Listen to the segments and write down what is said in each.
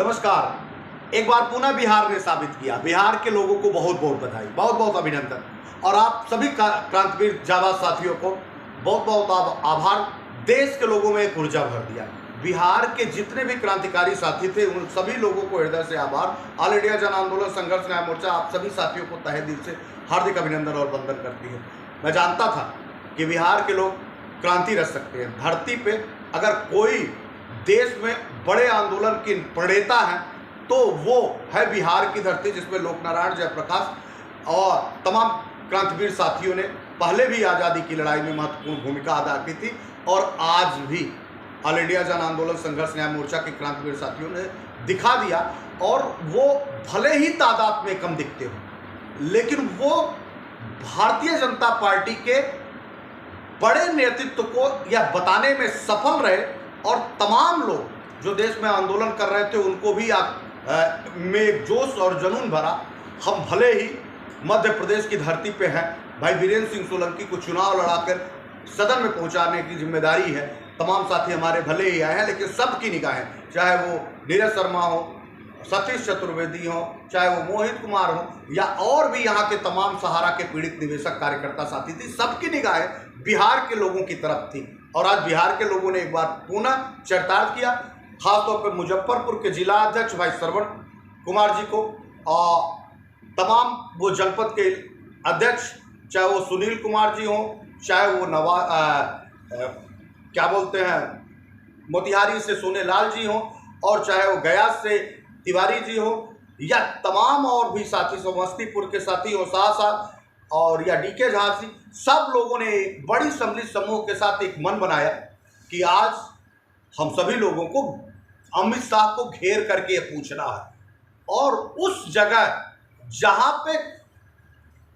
नमस्कार। एक बार पुनः बिहार ने साबित किया। बिहार के लोगों को बहुत बहुत बधाई, बहुत बहुत अभिनंदन और आप सभी क्रांतिवीर जाबाज साथियों को बहुत बहुत आभार। देश के लोगों में एक ऊर्जा भर दिया। बिहार के जितने भी क्रांतिकारी साथी थे उन सभी लोगों को हृदय से आभार। ऑल इंडिया जन आंदोलन संघर्ष न्याय मोर्चा आप सभी साथियों को तहे दिल से हार्दिक अभिनंदन और वंदन करती है। मैं जानता था कि बिहार के लोग क्रांति रच सकते हैं। धरती पे अगर कोई देश में बड़े आंदोलन की प्रणेता है तो वो है बिहार की धरती, जिसमें लोकनारायण जयप्रकाश और तमाम क्रांतिवीर साथियों ने पहले भी आज़ादी की लड़ाई में महत्वपूर्ण भूमिका अदा की थी और आज भी ऑल इंडिया जन आंदोलन संघर्ष न्याय मोर्चा के क्रांतिवीर साथियों ने दिखा दिया। और वो भले ही तादाद में कम दिखते हो लेकिन वो भारतीय जनता पार्टी के बड़े नेतृत्व को यह बताने में सफल रहे और तमाम लोग जो देश में आंदोलन कर रहे थे उनको भी में जोश और जुनून भरा। हम भले ही मध्य प्रदेश की धरती पे हैं, भाई वीरेंद्र सिंह सोलंकी को चुनाव लड़ाकर सदन में पहुंचाने की जिम्मेदारी है। तमाम साथी हमारे भले ही आए हैं लेकिन सबकी निगाहें, चाहे वो नीरज शर्मा हो, सतीश चतुर्वेदी हो, चाहे वो मोहित कुमार हो या और भी यहाँ के तमाम सहारा के पीड़ित निवेशक कार्यकर्ता साथी थी, सबकी निगाहें बिहार के लोगों की तरफ थी। और आज बिहार के लोगों ने एक बार पुनः चरितार्थ किया, खासतौर पर मुजफ्फरपुर के जिला अध्यक्ष भाई श्रवण कुमार जी को और तमाम वो जनपद के अध्यक्ष, चाहे वो सुनील कुमार जी हों, चाहे वो क्या बोलते हैं मोतिहारी से सोनेलाल जी हों और चाहे वो गया से तिवारी जी हो या तमाम और भी साथी समस्तीपुर के साथी हो साथ और या डीके झांसी, सब लोगों ने एक बड़ी सम्मिलित समूह के साथ एक मन बनाया कि आज हम सभी लोगों को अमित शाह को घेर करके ये पूछना है। और उस जगह जहां पे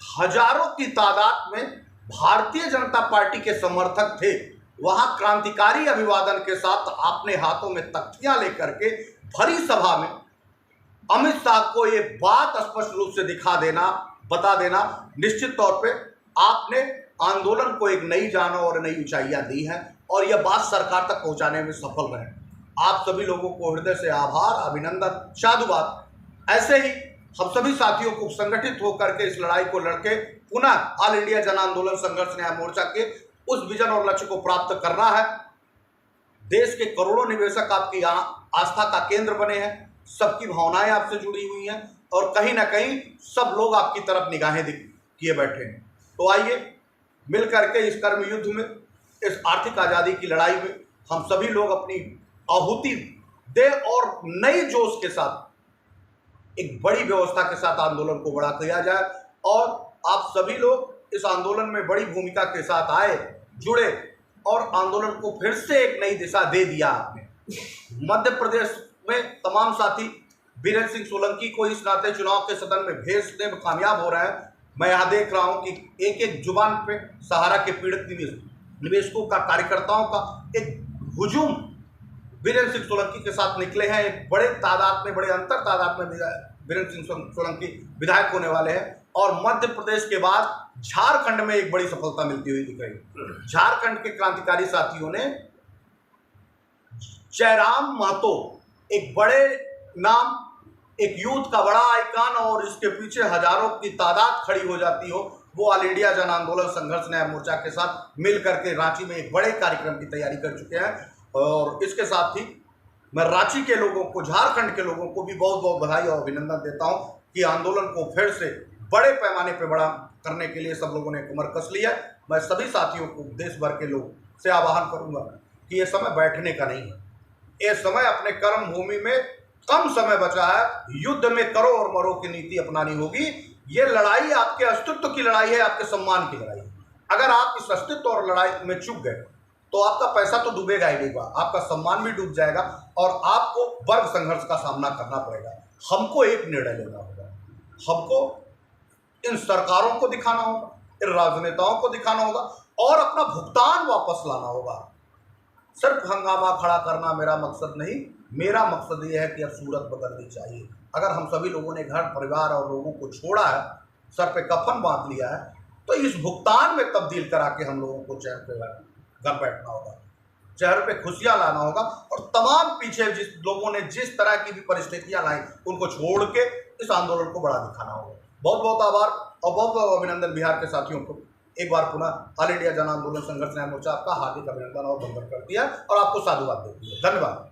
हजारों की तादाद में भारतीय जनता पार्टी के समर्थक थे, वहां क्रांतिकारी अभिवादन के साथ अपने हाथों में तख्तियां लेकर के भरी सभा में अमित शाह को ये बात स्पष्ट रूप से बता देना, निश्चित तौर पे आपने आंदोलन को एक नई जान और नई ऊंचाइयां दी हैं और यह बात सरकार तक पहुंचाने में सफल रहे। आप सभी लोगों को हृदय से आभार, अभिनंदन, साधुवाद। ऐसे ही हम सभी साथियों को संगठित होकर के इस लड़ाई को लड़के पुनः ऑल इंडिया जन आंदोलन संघर्ष न्याय मोर्चा के उस विजन और लक्ष्य को प्राप्त करना है। देश के करोड़ों निवेशक आपकी आस्था का केंद्र बने हैं, सबकी भावनाएं आपसे जुड़ी हुई हैं और कहीं ना कहीं सब लोग आपकी तरफ निगाहें किए बैठे हैं। तो आइए मिल करके इस कर्म युद्ध में, इस आर्थिक आज़ादी की लड़ाई में हम सभी लोग अपनी आहुति दे और नई जोश के साथ एक बड़ी व्यवस्था के साथ आंदोलन को बड़ा किया जाए। और आप सभी लोग इस आंदोलन में बड़ी भूमिका के साथ आए, जुड़े और आंदोलन को फिर से एक नई दिशा दे दिया आपने। मध्य प्रदेश में तमाम साथी वीरेंद्र सिंह सोलंकी को इस नाते चुनाव के सदन में भेजने में कामयाब हो रहे हैं। मैं यहाँ देख रहा हूँ कि एक एक जुबान पे सहारा के पीड़ित निवेशकों का, कार्यकर्ताओं का एक हुजूम वीरेंद्र सिंह सोलंकी के साथ निकले हैं। एक बड़े तादाद में, बड़े अंतर तादाद में वीरेंद्र सिंह सोलंकी विधायक होने वाले हैं और मध्य प्रदेश के बाद झारखंड में एक बड़ी सफलता मिलती हुई दिख रही। झारखंड के क्रांतिकारी साथियों ने जयराम महतो, एक बड़े नाम, एक यूथ का बड़ा आइकन और इसके पीछे हजारों की तादाद खड़ी हो जाती हो, वो ऑल इंडिया जन आंदोलन संघर्ष न्याय मोर्चा के साथ मिल करके रांची में एक बड़े कार्यक्रम की तैयारी कर चुके हैं। और इसके साथ ही मैं रांची के लोगों को, झारखंड के लोगों को भी बहुत बहुत बधाई और अभिनंदन देता हूं कि आंदोलन को फिर से बड़े पैमाने पर बड़ा करने के लिए सब लोगों ने कमर कस लिया। मैं सभी साथियों को, देश भर के लोग से आह्वान करूंगा कि ये समय बैठने का नहीं है, ये समय अपने कर्म भूमि में कम समय बचा है, युद्ध में करो और मरो की नीति अपनानी होगी। ये लड़ाई आपके अस्तित्व की लड़ाई है, आपके सम्मान की लड़ाई है। अगर आप इस अस्तित्व और लड़ाई में चूक गए तो आपका पैसा तो डूबेगा ही नहीं, आपका सम्मान भी डूब जाएगा और आपको वर्ग संघर्ष का सामना करना पड़ेगा। हमको एक निर्णय लेना होगा, हमको इन सरकारों को दिखाना होगा, इन राजनेताओं को दिखाना होगा और अपना भुगतान वापस लाना होगा। सिर्फ हंगामा खड़ा करना मेरा मकसद नहीं, मेरा मकसद ये है कि अब सूरत बदलनी चाहिए। अगर हम सभी लोगों ने घर परिवार और लोगों को छोड़ा है, सर पे कफन बांध लिया है, तो इस भुगतान में तब्दील करा के हम लोगों को चैन पे घर बैठना होगा। चेहरों पे खुशियां लाना होगा और तमाम पीछे जिस लोगों ने जिस तरह की भी परिस्थितियां लाई उनको छोड़ के इस आंदोलन को बड़ा दिखाना होगा। बहुत बहुत आभार और बहुत बहुत अभिनंदन बिहार के साथियों को। एक बार पुनः ऑल इंडिया जन आंदोलन संघर्ष न्याय मोर्चा आपका हार्दिक अभिनंदन और वंदन करती है और आपको साधुवाद देती है। धन्यवाद।